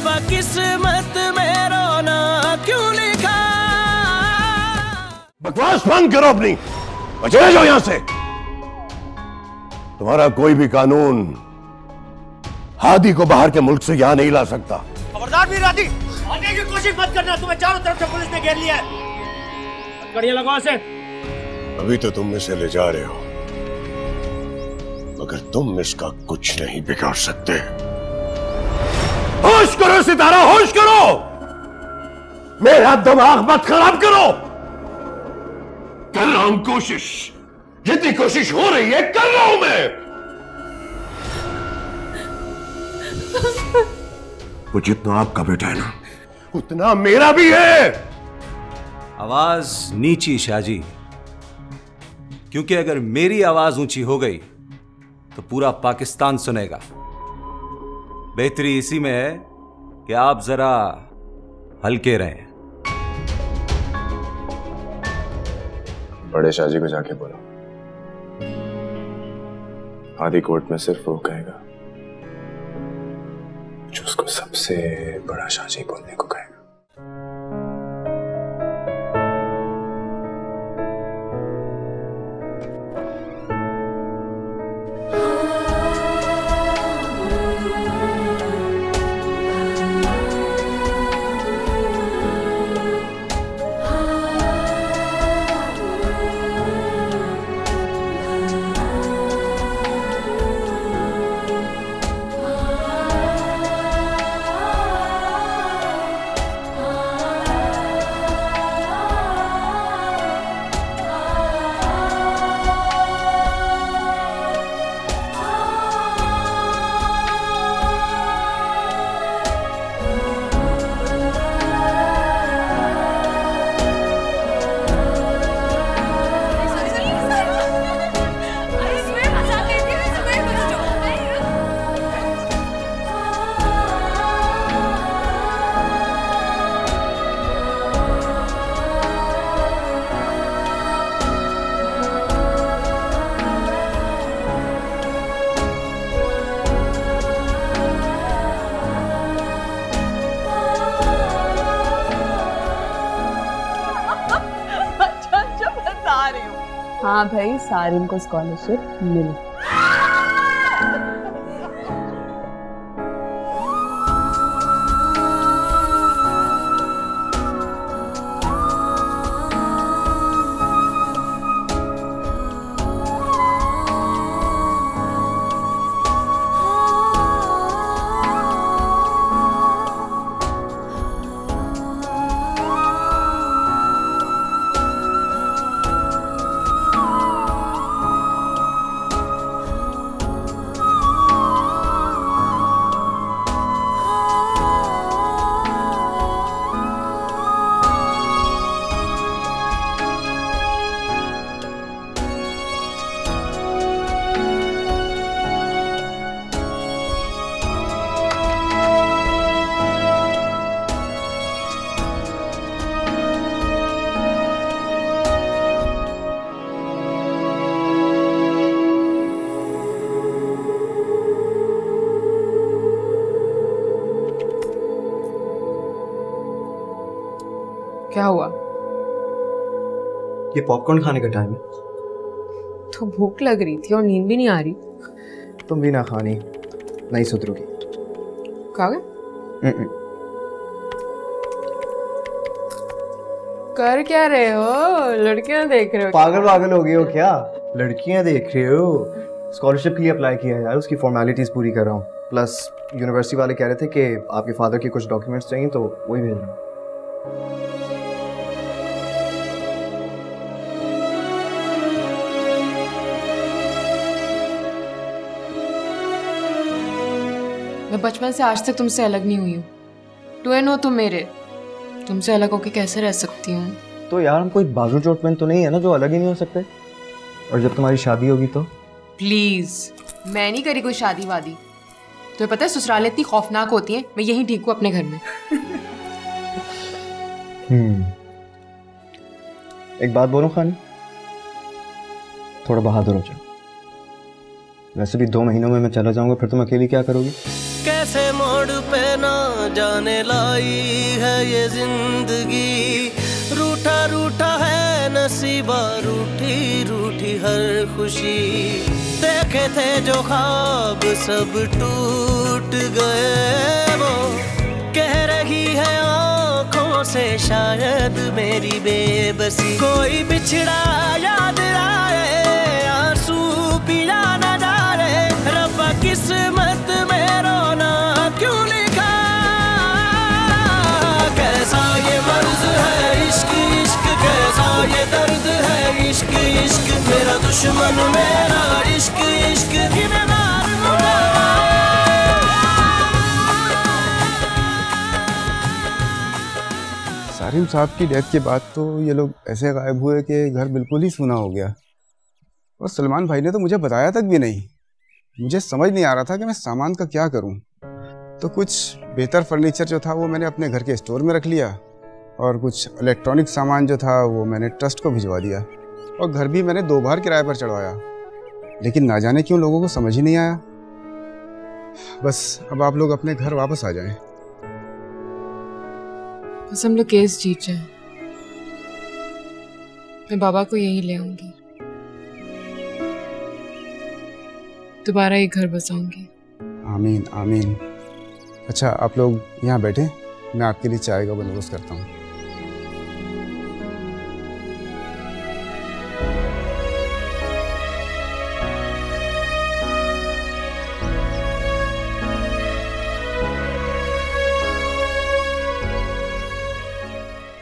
वफा किस्मत में रोना क्यों लिखा। बकवास बंद करो अपनी और चले जाओ यहां से। तुम्हारा कोई भी कानून हादी को बाहर के मुल्क से यहां नहीं ला सकता। खबरदार मीर हादी, आने की कोशिश मत करना, तुम्हें चारों तरफ से पुलिस ने घेर लिया है। कड़ियां लगाओ इसे। अभी तो तुम इसे ले जा रहे हो, मगर तुम इसका कुछ नहीं बिगाड़ सकते। होश करो सितारा, होश करो, मेरा दिमाग मत खराब करो। कर रहा हूं कोशिश, जितनी कोशिश हो रही है कर रहा हूं मैं। वो जितना आपका बेटा है ना, उतना मेरा भी है। आवाज नीची शाहजी, क्योंकि अगर मेरी आवाज ऊंची हो गई तो पूरा पाकिस्तान सुनेगा। बेहतरी इसी में है कि आप जरा हल्के रहें। बड़े शाहजी को जाके बोलो, हादी कोर्ट में सिर्फ वो कहेगा जो उसको सबसे बड़ा शाहजी बोलने को कहेगा। हाँ भाई, सारिन को स्कॉलरशिप मिली। क्या हुआ? ये पॉपकॉर्न खाने का टाइम है। तो भूख लग रही थी और नींद भी नहीं आ रही। तुम भी ना खानी, नहीं सुधरोगी। खाओगे? कर क्या रहे हो? लड़कियां देख रहे हो? पागल पागल हो गए हो क्या? लड़कियां देख रहे हो? स्कॉलरशिप के लिए अप्लाई किया है यार, उसकी फॉर्मेलिटीज पूरी कर रहा हूँ। प्लस यूनिवर्सिटी वाले कह रहे थे कि आपके फादर के कुछ डॉक्यूमेंट्स चाहिए, तो वही भेज रहा हूँ। मैं बचपन से आज तक तुमसे अलग नहीं हुई हूँ। टू एंड नो तुम मेरे, तुमसे अलग होके कैसे रह सकती हूँ? तो यार हम कोई बाजू चोटमैन तो नहीं है ना जो अलग ही नहीं हो सकते। और जब तुम्हारी शादी होगी तो? प्लीज, मैं नहीं करी कोई शादी वादी। तुम्हें पता है ससुराल इतनी खौफनाक होती है, मैं यहीं ठीक हूँ अपने घर में। एक बात बोलूं खानी, थोड़ा बहादुर हो जाओ। वैसे भी 2 महीनों में मैं चला जाऊंगा, फिर तुम अकेली क्या करोगी? कैसे मोड़ पे ना जाने लाई है ये जिंदगी। रूठा रूठा है नसीबा, रूठी रूठी हर खुशी। देखे थे जो ख्वाब सब टूट गए, वो कह रही है आँखों से शायद मेरी बेबसी। कोई बिछड़ा याद आए, आंसू पिया न जाए, रब्बा किस्मत में रोना क्यों लिखा। कैसा ये मर्ज है इश्क इश्क, कैसा ये दर्द है इश्क इश्क। मेरा दुश्मन मेरा इश्क इश्क ही मैं मार लूंगा। सारिम साहब की डेथ के बाद तो ये लोग ऐसे गायब हुए कि घर बिल्कुल ही सूना हो गया। और सलमान भाई ने तो मुझे बताया तक भी नहीं। मुझे समझ नहीं आ रहा था कि मैं सामान का क्या करूं। तो कुछ बेहतर फर्नीचर जो था वो मैंने अपने घर के स्टोर में रख लिया, और कुछ इलेक्ट्रॉनिक सामान जो था वो मैंने ट्रस्ट को भिजवा दिया, और घर भी मैंने 2 बार किराए पर चढ़वाया। लेकिन ना जाने क्यों लोगों को समझ ही नहीं आया। बस अब आप लोग अपने घर वापस आ जाएं। बस हम लोग केस जीत जाएं। मैं बाबा को यहीं ले आऊंगी, दोबारा ये घर बसाऊंगी। आमीन आमीन। अच्छा आप लोग यहाँ बैठे, मैं आपके लिए चाय का बंदोबस्त करता हूँ।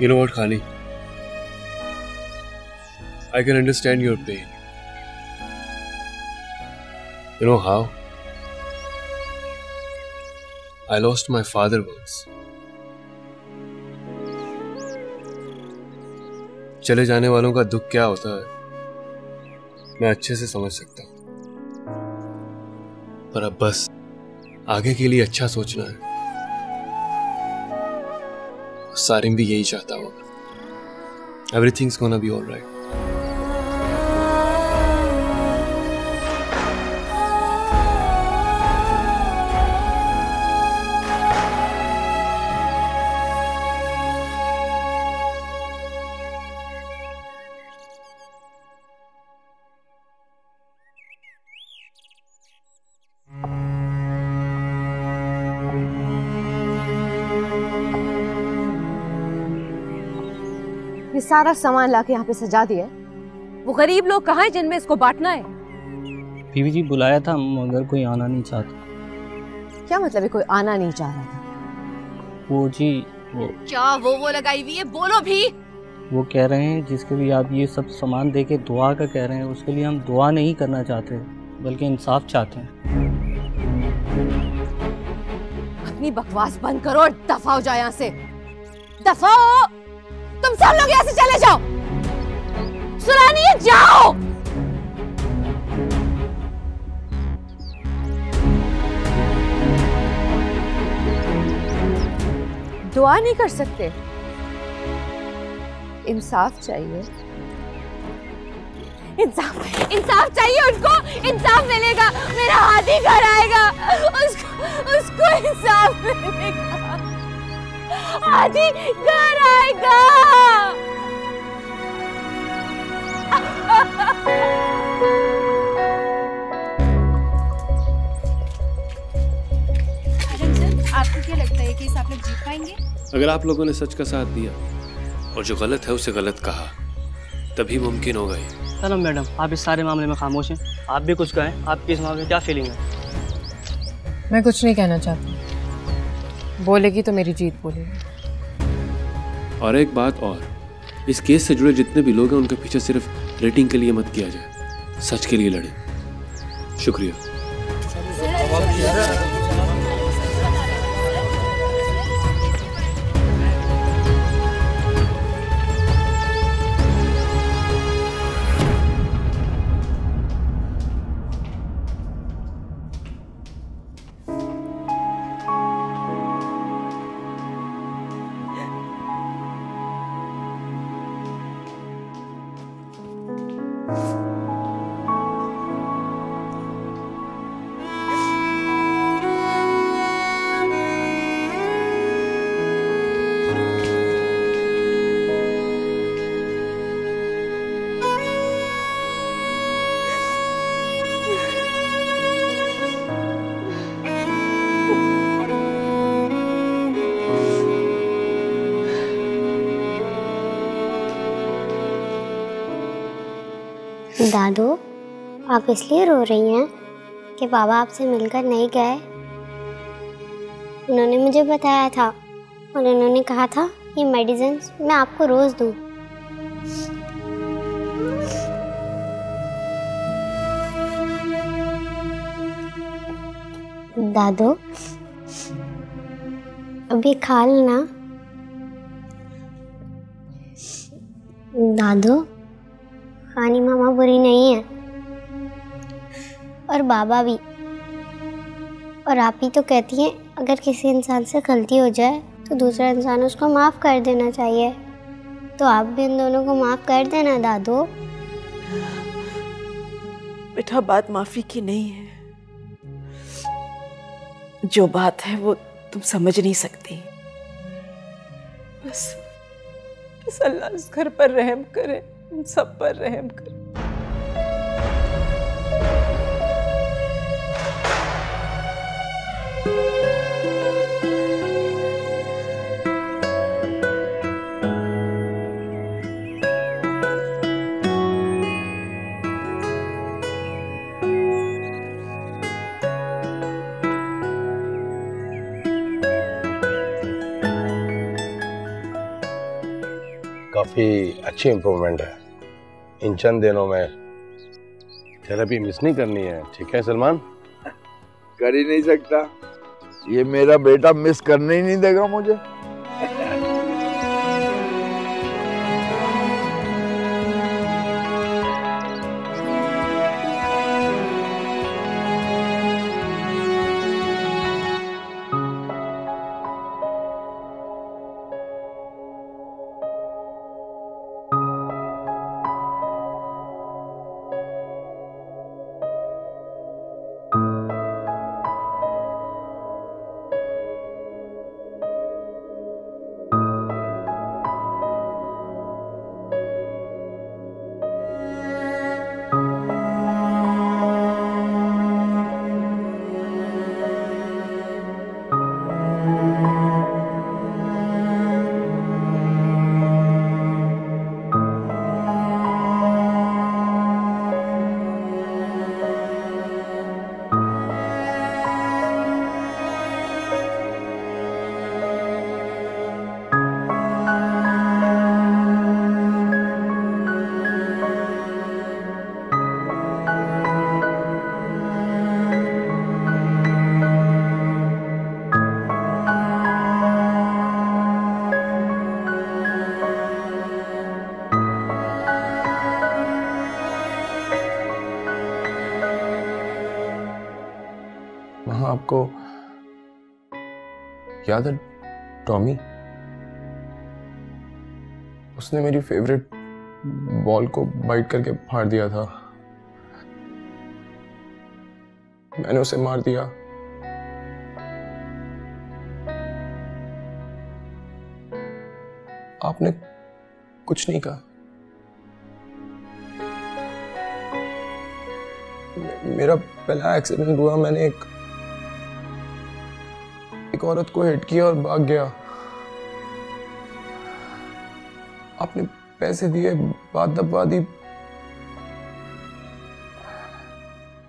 You know what, Khali? I can understand your pain. You know how? I lost my father once. चले जाने वालों का दुख क्या होता है मैं अच्छे से समझ सकता हूं, पर अब बस आगे के लिए अच्छा सोचना है। सारिम भी यही चाहता होगा। Everything's gonna be all right. ये सारा सामान लाके यहाँ पे सजा दिया। वो गरीब लोग कहाँ हैं जिनमें इसको बांटना है? बीवी जी बुलाया था मगर कोई आना नहीं चाहता। क्या मतलब है कोई आना नहीं चाह रहा था? वो जी वो क्या वो लगाई हुई है, बोलो भी। वो कह रहे हैं जिसके भी आप ये सब सामान दे के दुआ का कह रहे हैं, उसके लिए हम दुआ नहीं करना चाहते बल्कि इंसाफ चाहते हैं। अपनी बकवास बंद करो और दफा हो जाओ यहाँ से। दफा हो, तुम सब लोग यहाँ से चले जाओ। सुना नहीं है, जाओ। दुआ नहीं कर सकते, इंसाफ चाहिए। इंसाफ चाहिए उनको, इंसाफ मिलेगा। मेरा हाथी घर आएगा, उसको इंसाफ मिलेगा। हाथी घर आएगा। आपको क्या लगता है कि इस आप लोग जीत पाएंगे? अगर आप लोगों ने सच का साथ दिया और जो गलत है उसे गलत कहा, तभी मुमकिन होगा ये। चलो मैडम, आप इस सारे मामले में खामोश हैं। आप भी कुछ कहें, आपकी इस मामले में क्या फीलिंग है? मैं कुछ नहीं कहना चाहती। बोलेगी तो मेरी जीत बोलेगी। और एक बात और, इस केस से जुड़े जितने भी लोग हैं उनके पीछे सिर्फ रेटिंग के लिए मत किया जाए, सच के लिए लड़े। शुक्रिया। दादू, आप इसलिए रो रही हैं कि बाबा आपसे मिलकर नहीं गए? उन्होंने मुझे बताया था और उन्होंने कहा था ये मेडिसिन मैं आपको रोज दूं। दादू, अभी खा लेना। दादू, खानी मामा बुरी नहीं है और बाबा भी। और आप ही तो कहती हैं अगर किसी इंसान से गलती हो जाए तो दूसरा इंसान उसको माफ़ कर देना चाहिए, तो आप भी इन दोनों को माफ़ कर देना दादू। बेटा, बात माफ़ी की नहीं है। जो बात है वो तुम समझ नहीं सकती। बस अल्लाह इस घर पर रहम करे, उन सब पर रहम करे। काफी अच्छी इम्प्रूवमेंट है इन चंद दिनों में। थेरेपी मिस नहीं करनी है, ठीक है सलमान? कर ही नहीं सकता, ये मेरा बेटा मिस करने ही नहीं देगा मुझे। आपको याद है टॉमी? उसने मेरी फेवरेट बॉल को बाइट करके फाड़ दिया था। मैंने उसे मार दिया। आपने कुछ नहीं कहा। मेरा पहला एक्सीडेंट हुआ, मैंने एक औरत को हिट किया और भाग गया। आपने पैसे दिए, बात दबा दी।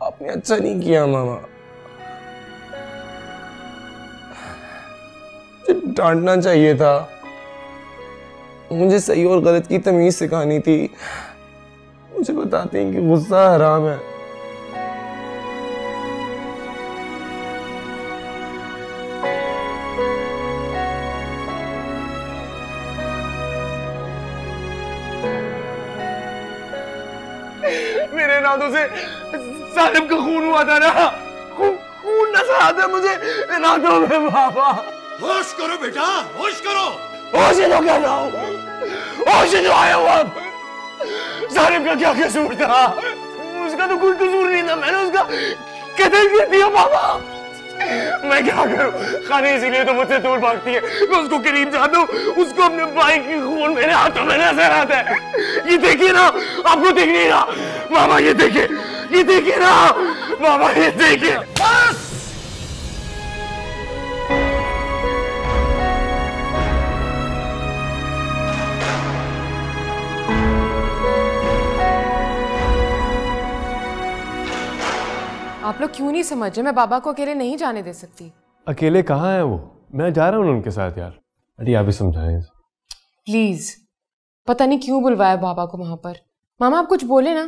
आपने अच्छा नहीं किया मामा। मुझे डांटना चाहिए था, मुझे सही और गलत की तमीज सिखानी थी। मुझे बताते हैं कि गुस्सा हराम है। मेरे नादों से सालिम का खून हुआ था ना, खून नजर आता है मुझे नादों में। बाबा होश करो बेटा, होश करो। होश ही तो कर रहा हूँ, होश ही तो आया हूँ। अब सालिम का क्या कसूर था? उसका तो कोई कसूर नहीं था, मैंने उसका कत्ल कर दिया। बाबा मैं क्या करूं? खाने इसीलिए तो मुझसे दूर भागती है। मैं उसको करीब जाता हूँ, उसको अपने भाई की खून मेरे हाथों में नजर आता है। ये देखिए ना, आपको दिख नहीं रहा? मामा ये देखिए ना, मामा ये देखिए। बस आप लोग क्यों नहीं समझ रहे? मैं बाबा को अकेले नहीं जाने दे सकती। अकेले कहाँ है वो? मैं जा रहा हूँ उनके साथ यार। अरे आप ही समझाएं प्लीज। पता नहीं क्यों बुलवाया बाबा को वहां पर। मामा आप कुछ बोले ना।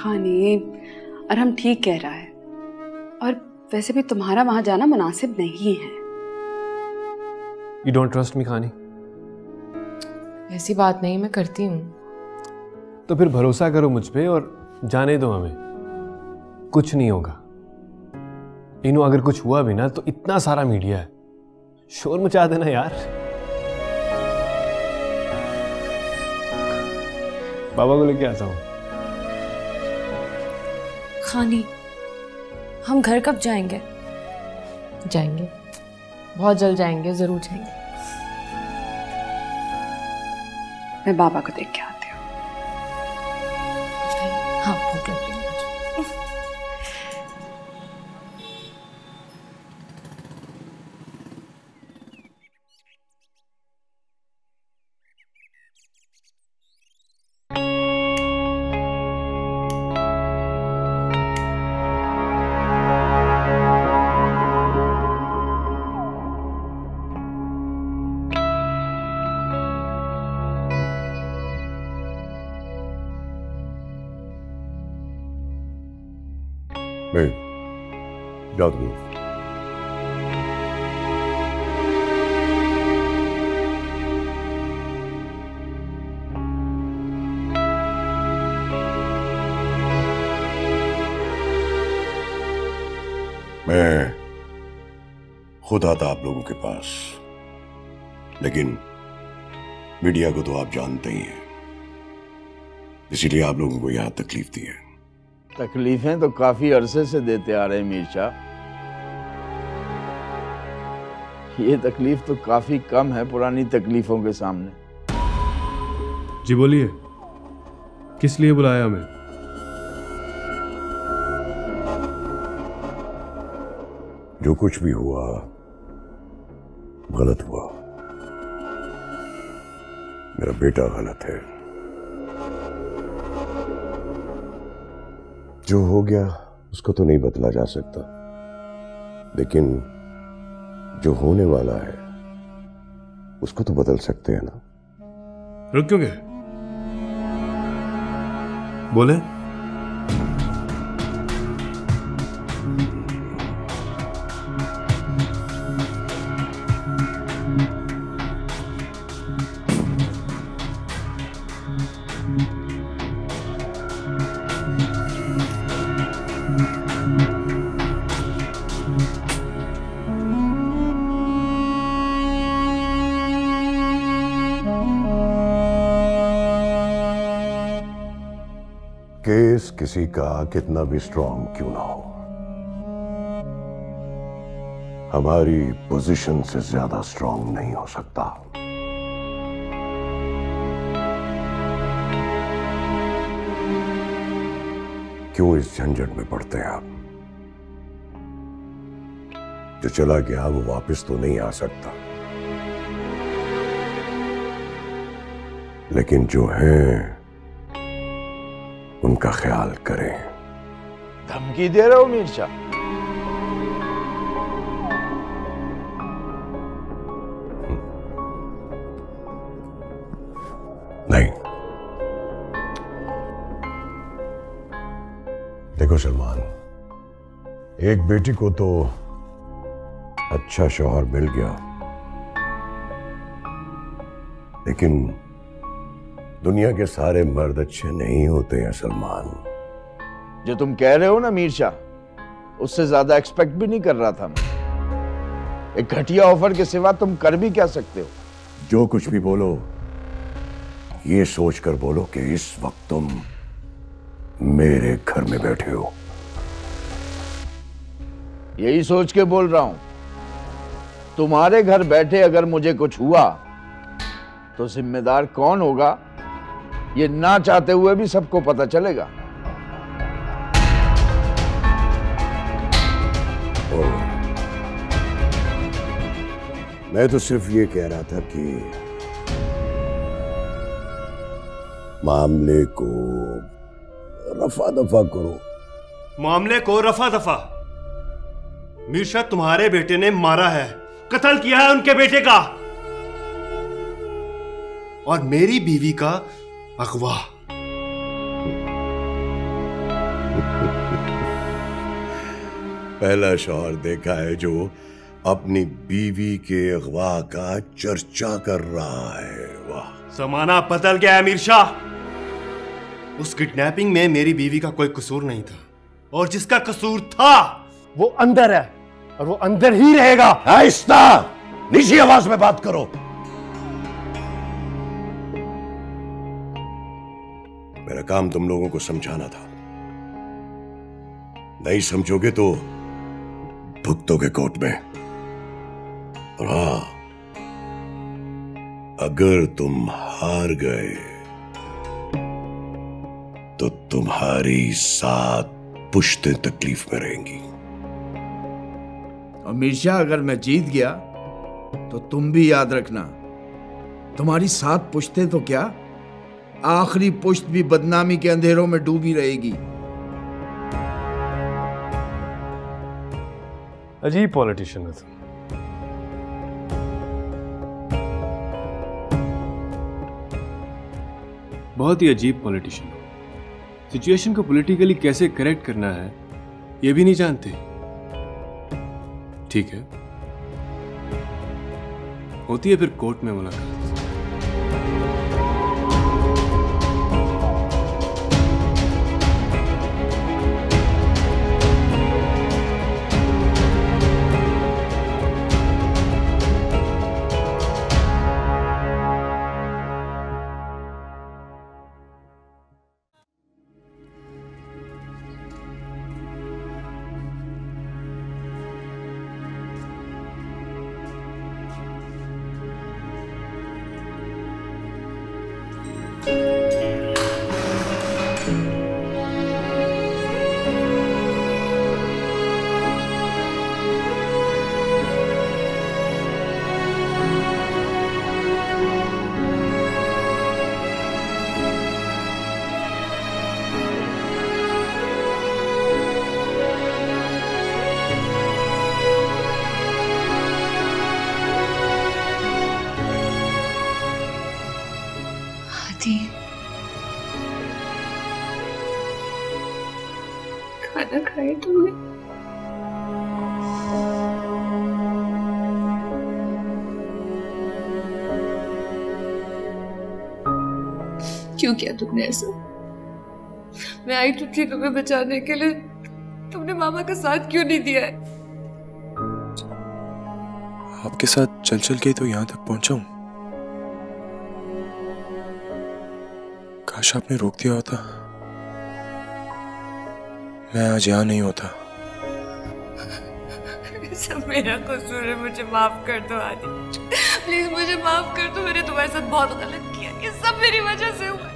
हाँ नहीं, अरहम ठीक कह रहा है, और वैसे भी तुम्हारा वहां जाना मुनासिब नहीं है। You don't trust me खानी? ऐसी बात नहीं, मैं करती हूँ। तो फिर भरोसा करो मुझ पे और जाने दो हमें। कुछ नहीं होगा। इनो अगर कुछ हुआ भी ना तो इतना सारा मीडिया है, शोर मचा देना यार। बाबा को लेके आता हूँ। खानी, हम घर कब जाएंगे? जाएंगे, बहुत जल्द जाएंगे, जरूर जाएंगे। मैं बाबा को देख के आती हूँ। हाँ भूख लग रही है। जाओ तुम। मैं खुद आता आप लोगों के पास, लेकिन मीडिया को तो आप जानते ही हैं, इसीलिए आप लोगों को यहां तकलीफ दी है। तकलीफें तो काफी अरसे से देते आ रहे हैं मीर शाह। ये तकलीफ तो काफी कम है पुरानी तकलीफों के सामने। जी बोलिए, किस लिए बुलाया हमें? जो कुछ भी हुआ गलत हुआ। मेरा बेटा गलत है। जो हो गया उसको तो नहीं बदला जा सकता, लेकिन जो होने वाला है उसको तो बदल सकते हैं ना। रुक क्यों गए? बोले। केस किसी का कितना भी स्ट्रांग क्यों ना हो, हमारी पोजीशन से ज्यादा स्ट्रांग नहीं हो सकता। क्यों इस झंझट में पड़ते हैं आप? जो चला गया वो वापस तो नहीं आ सकता, लेकिन जो है उनका ख्याल करें। धमकी दे रहे हो मीर शाह? नहीं। देखो सलमान, एक बेटी को तो अच्छा शौहर मिल गया, लेकिन दुनिया के सारे मर्द अच्छे नहीं होते हैं सलमान। जो तुम कह रहे हो ना मीर शाह, उससे ज्यादा एक्सपेक्ट भी नहीं कर रहा था मैं। एक घटिया ऑफर के सिवा तुम कर भी क्या सकते हो? जो कुछ भी बोलो ये सोचकर बोलो कि इस वक्त तुम मेरे घर में बैठे हो। यही सोच के बोल रहा हूं। तुम्हारे घर बैठे अगर मुझे कुछ हुआ तो जिम्मेदार कौन होगा ये ना चाहते हुए भी सबको पता चलेगा। मैं तो सिर्फ ये कह रहा था कि मामले को रफा दफा करो, मामले को रफा दफा। मीरशा तुम्हारे बेटे ने मारा है, कत्ल किया है उनके बेटे का, और मेरी बीवी का अगवा। पहला शौहर देखा है जो अपनी बीवी के अगवा का चर्चा कर रहा है। वाह, जमाना बदल गया है मीरशा। उस किडनैपिंग में मेरी बीवी का कोई कसूर नहीं था, और जिसका कसूर था वो अंदर है, और वो अंदर ही रहेगा। आहिस्ता, नीची आवाज में बात करो। मेरा काम तुम लोगों को समझाना था, नहीं समझोगे तो भुगतोगे कोर्ट में। और हाँ, अगर तुम हार गए तो तुम्हारी 7 पुश्तें तकलीफ में रहेंगी। और मीरशा, अगर मैं जीत गया तो तुम भी याद रखना, तुम्हारी 7 पुश्तें तो क्या, आखिरी पुश्त भी बदनामी के अंधेरों में डूबी रहेगी। अजीब पॉलिटिशियन है तुम। बहुत ही अजीब पॉलिटिशियन हो। सिचुएशन को पॉलिटिकली कैसे करेक्ट करना है ये भी नहीं जानते। ठीक है, होती है फिर कोर्ट में मुलाकात। खाना खाया तुमने? क्यों किया तुमने ऐसा? मैं आई तो थी तुम्हें बचाने के लिए, तुमने मामा का साथ क्यों नहीं दिया है? आपके साथ चल चल के तो यहाँ तक पहुंचा हूं। काश आपने रोक दिया होता, मैं आज यहाँ नहीं होता। सब मेरा कसूर है, मुझे माफ कर दो आदि, प्लीज मुझे माफ कर दो। मैंने तुम्हारे साथ बहुत गलत किया, ये सब मेरी वजह से हुआ है।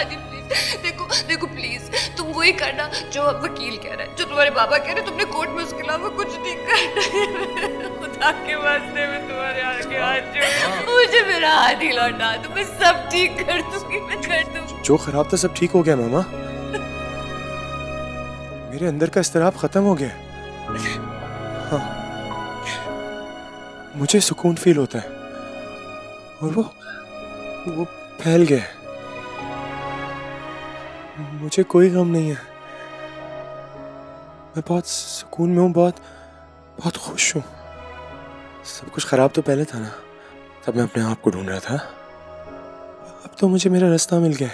आदि प्लीज, देखो देखो प्लीज, तुम वही करना जो वकील कह रहा है, जो तुम्हारे बाबा कह रहे हैं। तुमने कोर्ट में उसके अलावा कुछ नहीं करना। खुदा के वास्ते में तुम्हारे आगे हाथ जोड़, मुझे मेरा हाथ ही लौटा दो, मैं सब ठीक कर दूंगी, मैं कर दूंगी। जो खराब था सब ठीक हो गया मामा, मेरे अंदर का इस्तिराब खत्म हो गया। हाँ, मुझे सुकून फील होता है, और वो फैल गया। मुझे कोई गम नहीं है, मैं बहुत सुकून में हूँ, बहुत खुश हूँ। सब कुछ खराब तो पहले था ना, तब मैं अपने आप को ढूंढ रहा था। अब तो मुझे मेरा रास्ता मिल गया।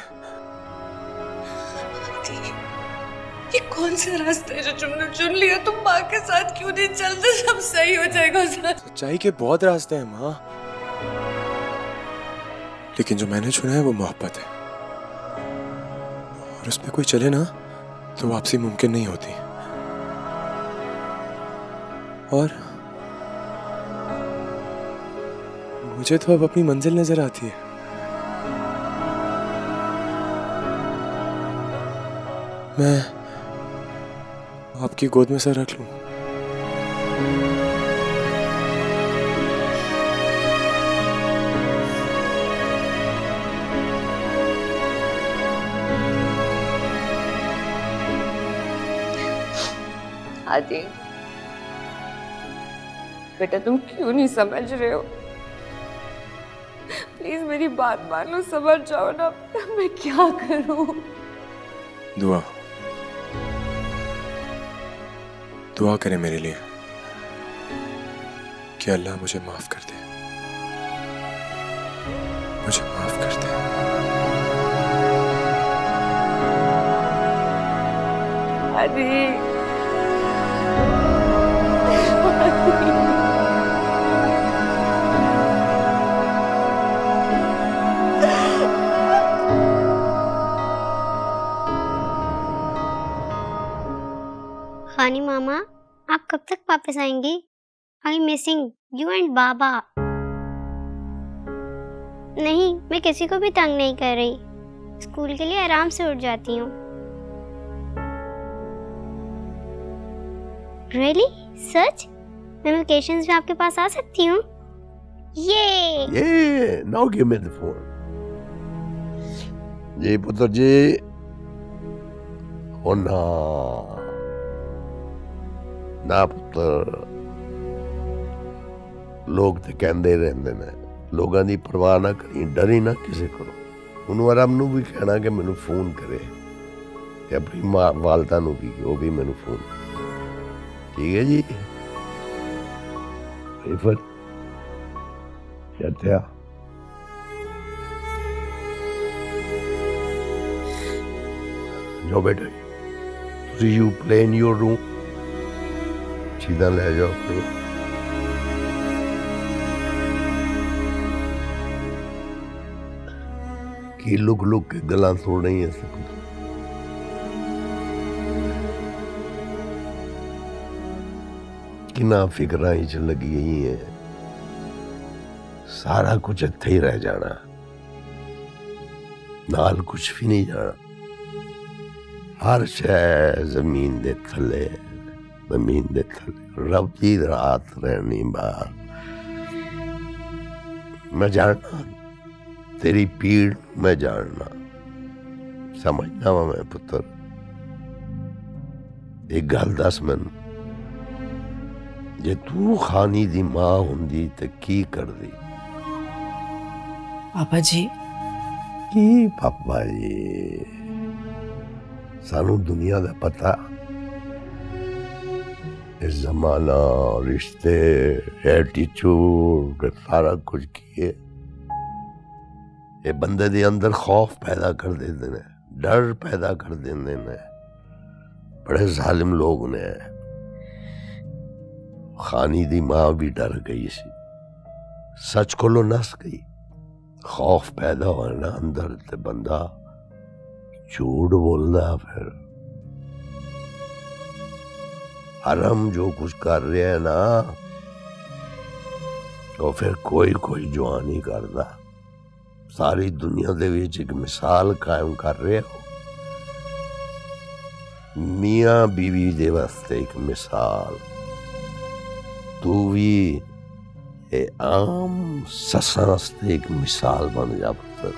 ये कौन सा रास्ता है जो तुमने चुन लिया? तुम माँ के साथ क्यों नहीं चलते? सब सही हो जाएगा। सच्चाई के बहुत रास्ते हैं माँ, लेकिन जो मैंने चुना है वो मोहब्बत है, और उस पे कोई चले ना तो वापसी मुमकिन नहीं होती। और मुझे तो अब अपनी मंजिल नजर आती है। मैं आपकी गोद में सर रख लूं। आदि बेटा तुम क्यों नहीं समझ रहे हो? प्लीज मेरी बात मान लो, समझ जाओ ना। मैं क्या करूं? दुआ करें मेरे लिए कि अल्लाह मुझे माफ कर दे, मुझे माफ कर दे। आदि खानी मामा, आप कब तक वापस आएंगी? आई मिसिंग यू एंड बाबा। नहीं, मैं किसी को भी तंग नहीं कर रही। स्कूल के लिए आराम से उठ जाती हूँ। रियली? सच? मैं वेकेशंस में आपके पास आ सकती हूँ? ये now give me the phone. जी पुत्र जी, ओ ना पुत्र, लोग तो कहते रहते ने, लोगों की परवाह ना करी, डरी ना किसी को। उन्होंने आराम नू भी कहना कि मैनू फोन करे, ते अपनी मां वालदा नू भी, वो भी मैनू फोन। ठीक है जी? फिर क्या जाओ बेटा, you play in your room, सीधा ले जाओ। कि लुक लुक के गला तोड़ रही है सब। किना फिक्रां च लगी गई है, सारा कुछ इत्थे ही रह जाना, नाल कुछ भी नहीं जाना। हर शय जमीन दे थले, जमीन दे थले, रब दी रात रहनी बाहर। मैं जानना तेरी पीड़, मैं जानना, समझना वा मैं पुत्र। एक गल दस मैनू, जे तू खानी दी मां हुंदी ते की करदी? पापा जी। की पापा जी? सानू दुनिया दा पता, इस जमाना, रिश्ते, एटीट्यूड, सारा कुछ किए ये बंदे दे अंदर खौफ पैदा कर देते ने, डर पैदा कर देते ने। बड़े जालिम लोग ने। खानी दी मां भी डर गई सी, सच कोलो नस गई। खौफ पैदा होना अंदर ते बंदा झूठ बोलदा। फिर हरम जो कुछ कर रहा है ना, तो फिर कोई कोई जुआ नहीं करता। सारी दुनिया दे विच एक मिसाल कायम कर रहे हो, मियां बीवी दे वास्ते एक मिसाल। तू भी ये आम सस्सां वास्ते एक मिसाल बन जा पुत्र।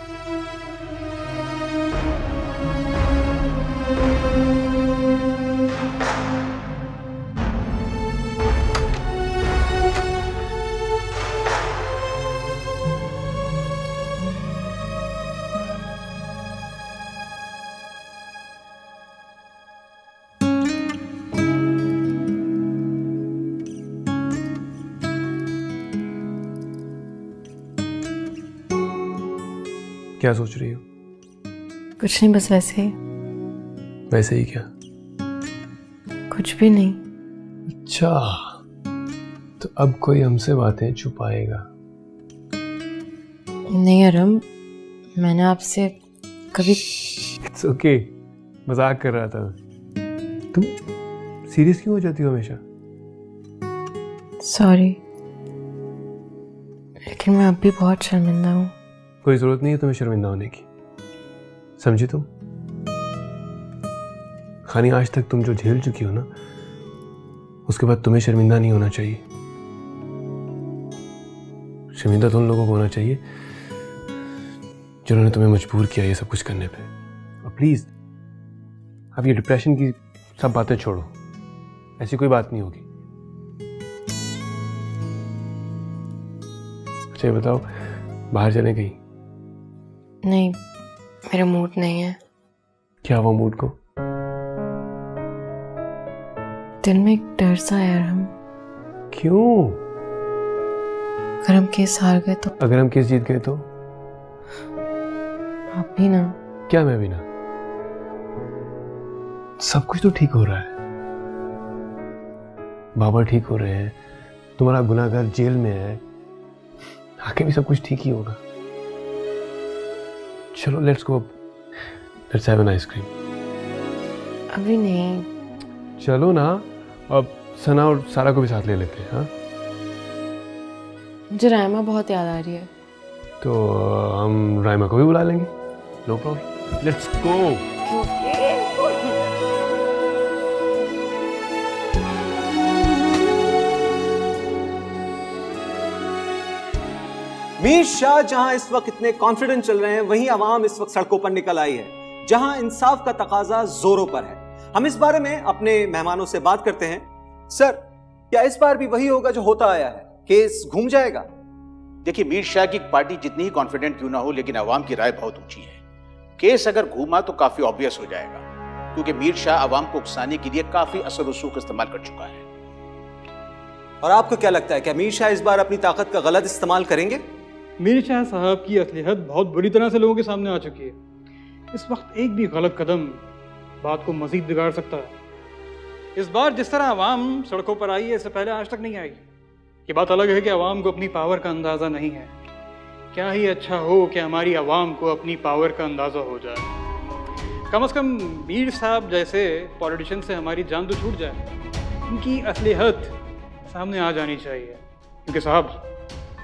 क्या सोच रही हो? कुछ नहीं, बस वैसे ही। वैसे ही क्या? कुछ भी नहीं। अच्छा, तो अब कोई हमसे बातें छुपाएगा? नहीं अरम, मैंने आपसे कभी। इट्स ओके, मजाक कर रहा था मैं। तुम सीरियस क्यों हो जाती हो हमेशा? सॉरी, लेकिन मैं अब भी बहुत शर्मिंदा हूँ। कोई जरूरत नहीं है तुम्हें शर्मिंदा होने की, समझी तुम? खानी, आज तक तुम जो झेल चुकी हो ना, उसके बाद तुम्हें शर्मिंदा नहीं होना चाहिए। शर्मिंदा तो उन लोगों को होना चाहिए जिन्होंने तुम्हें मजबूर किया ये सब कुछ करने पे। और प्लीज अब ये डिप्रेशन की सब बातें छोड़ो, ऐसी कोई बात नहीं होगी। अच्छा ये बताओ, बाहर चले कहीं? नहीं, मेरा मूड नहीं है। क्या हुआ मूड को? दिल में एक डर सा है अरहम। क्यों? अगर हम केस हार गए तो? अगर हम केस जीत गए तो? आप भी ना। क्या मैं भी ना? सब कुछ तो ठीक हो रहा है, बाबा ठीक हो रहे हैं, तुम्हारा गुनाहगार जेल में है, आगे भी सब कुछ ठीक ही होगा। चलो let's go, let's have an ice cream. अभी नहीं। चलो ना, अब सना और सारा को भी साथ ले लेते हैं। हाँ, मुझे रायमा बहुत याद आ रही है। तो हम रायमा को भी बुला लेंगे, no problem, let's go. Mir Shah जहां इस वक्त इतने कॉन्फिडेंट चल रहे हैं, वहीं अवाम इस वक्त सड़कों पर निकल आई है, जहां इंसाफ का तकाजा जोरों पर है। हम इस बारे में अपने मेहमानों से बात करते हैं। सर, क्या इस बार भी वही होगा जो होता आया है? केस घूम जाएगा? देखिए, मीर शाह की पार्टी जितनी ही कॉन्फिडेंट क्यों ना हो, लेकिन अवाम की राय बहुत ऊंची है। केस अगर घूमा तो काफी ऑब्वियस हो जाएगा, क्योंकि मीर शाह अवाम को उकसाने के लिए काफी असर रसूख इस्तेमाल कर चुका है। और आपको क्या लगता है, क्या मीर शाह इस बार अपनी ताकत का गलत इस्तेमाल करेंगे? मीर शाह साहब की असलियत बहुत बुरी तरह से लोगों के सामने आ चुकी है। इस वक्त एक भी गलत कदम बात को मजीद बिगाड़ सकता है। इस बार जिस तरह अवाम सड़कों पर आई है, इससे पहले आज तक नहीं आई। ये बात अलग है कि अवाम को अपनी पावर का अंदाज़ा नहीं है। क्या ही अच्छा हो कि हमारी अवाम को अपनी पावर का अंदाज़ा हो जाए। कम से कम मीर साहब जैसे पॉलिटिशियन से हमारी जान तो छूट जाए। उनकी असलियत सामने आ जानी चाहिए, क्योंकि साहब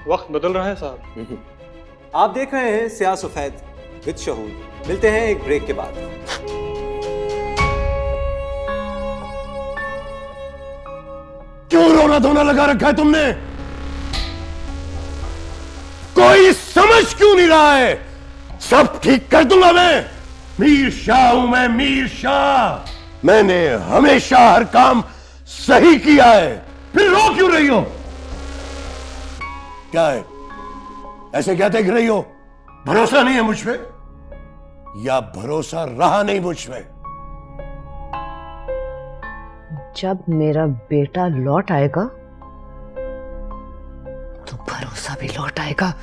वक्त बदल रहा है साहब। आप देख रहे हैं सियाह सफेद विद शहूद। मिलते हैं एक ब्रेक के बाद। क्यों रोना धोना लगा रखा है तुमने? कोई समझ क्यों नहीं रहा है? सब ठीक कर दूंगा मैं। मीर शाह हूं मैं, मीर शाह। मैंने हमेशा हर काम सही किया है, फिर रो क्यों रही हो? क्या है, ऐसे क्या देख रही हो? भरोसा नहीं है मुझ पे, या भरोसा रहा नहीं मुझ पे? जब मेरा बेटा लौट आएगा तो भरोसा भी लौट आएगा।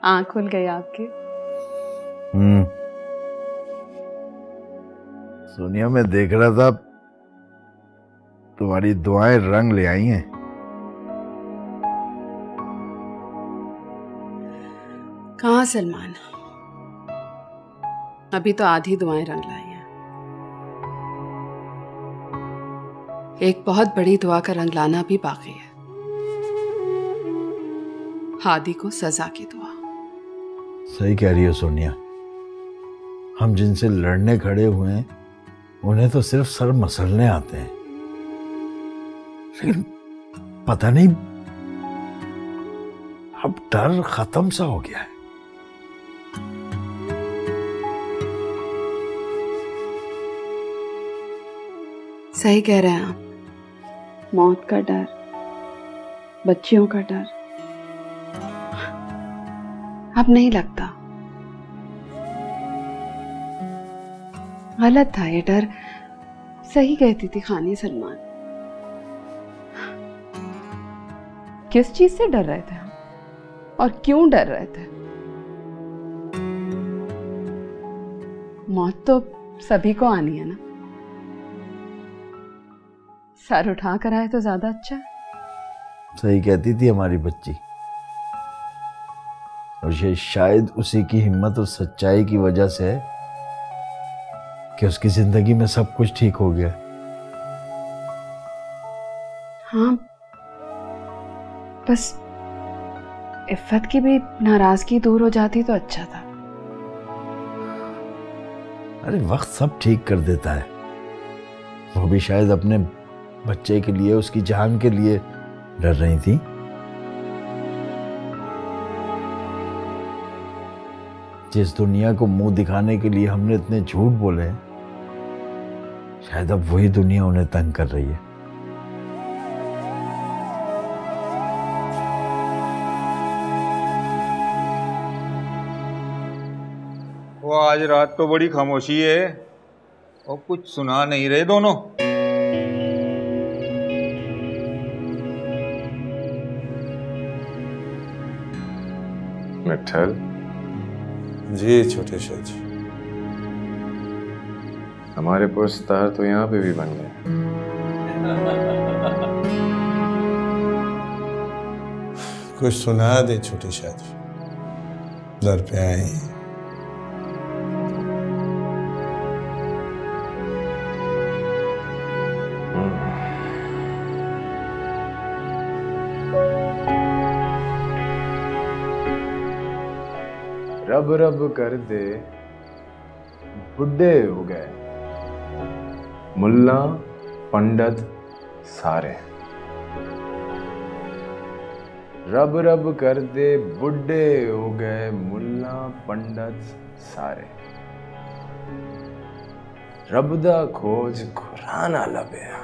आँख खुल गई आपकी। सोनिया, मैं देख रहा था तुम्हारी दुआएं रंग ले आई हैं। कहाँ सलमान, अभी तो आधी दुआएं रंग लाई हैं। एक बहुत बड़ी दुआ का रंग लाना भी बाकी है। हादी को सजा की दुआ। सही कह रही हो सोनिया, हम जिनसे लड़ने खड़े हुए हैं उन्हें तो सिर्फ सर मसलने आते हैं, लेकिन पता नहीं अब डर खत्म सा हो गया है। सही कह रहे हैं आप। मौत का डर, बच्चियों का डर, अब नहीं लगता। गलत था ये डर, सही कहती थी खानी सलमान। किस चीज से डर रहे थे हम और क्यों डर रहे थे? मौत तो सभी को आनी है ना, सर उठा कर आए तो ज्यादा अच्छा है। सही कहती थी हमारी बच्ची, और ये शायद उसी की हिम्मत और सच्चाई की वजह से है कि उसकी जिंदगी में सब कुछ ठीक हो गया। हाँ, बस इफ़्फ़त की भी नाराजगी दूर हो जाती तो अच्छा था। अरे वक्त सब ठीक कर देता है। वो भी शायद अपने बच्चे के लिए, उसकी जान के लिए डर रही थी। जिस दुनिया को मुंह दिखाने के लिए हमने इतने झूठ बोले हैं, शायद अब वही दुनिया उन्हें तंग कर रही है। वो आज रात तो बड़ी खामोशी है और कुछ सुना नहीं रहे दोनों। मिठल जी, छोटे शाह जी, हमारे पुरस्कार तो यहाँ पे भी बन गए। कुछ सुना दे छोटे शाह जी, दर पे आए हैं। रब रब कर दे बुढ़े हो गए मुल्ला पंडित सारे। रब रब कर दे बुढ़े हो गए मुल्ला पंडित सारे। रब दा खोज खुराना लभया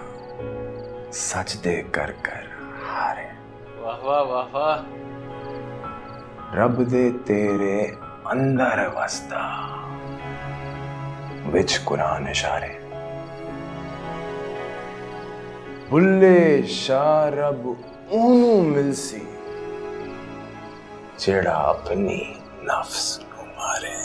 सच दे कर कर हारे। वाह वाह वाह वाह। रब दे तेरे अंदर वसदा विच कुरान इशारे। बुल्ले शाह रब ऊनू मिलसी जेड़ा अपनी नफ्स को मारे।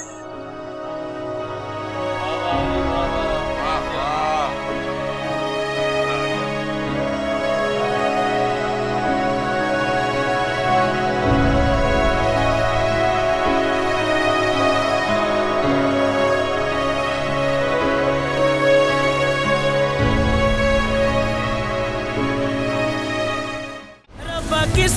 किस